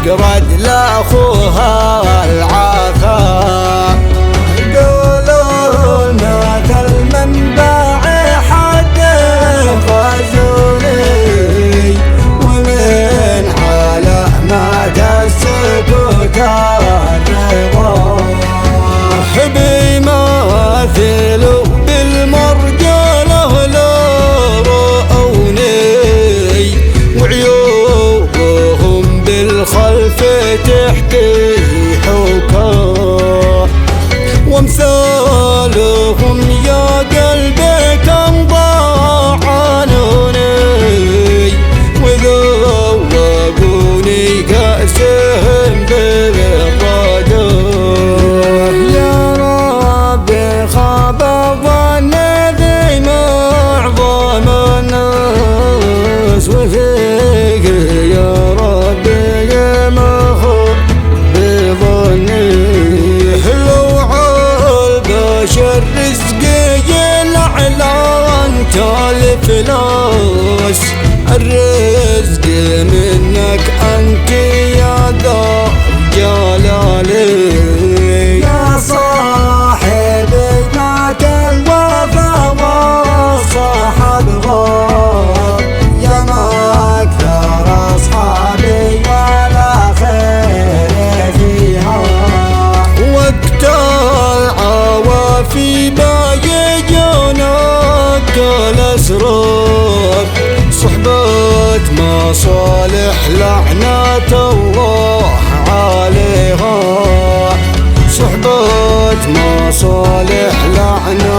تقرد لاخوها العافا. يقولون مات المنبع حد غزولي ومن حاله مات السكوت الرضا. حبي مثلوا بالمرجله لو رأوني وعيوبهم بالخلف تحكي حكاه. وامثالهم يا قلبي كم ضاع عنوني وذوقوني كأسهم بالرجا. يا ربي خاب الظن ذي معظم الناس وفيك يا ربي مخوف بظني. حلو عالبشر رزقي الأعلى انت الفلوس. الرزق منك انت يا ذا جلالي. يا صاحبي مات الوفا وصاحب غار. يا ما اكثر اصحابي ولا خير فيها. وقت العوافي بايجونك الاسرار. صحبة مصالح لعنة الله عليها. صحبة مصالح لعنة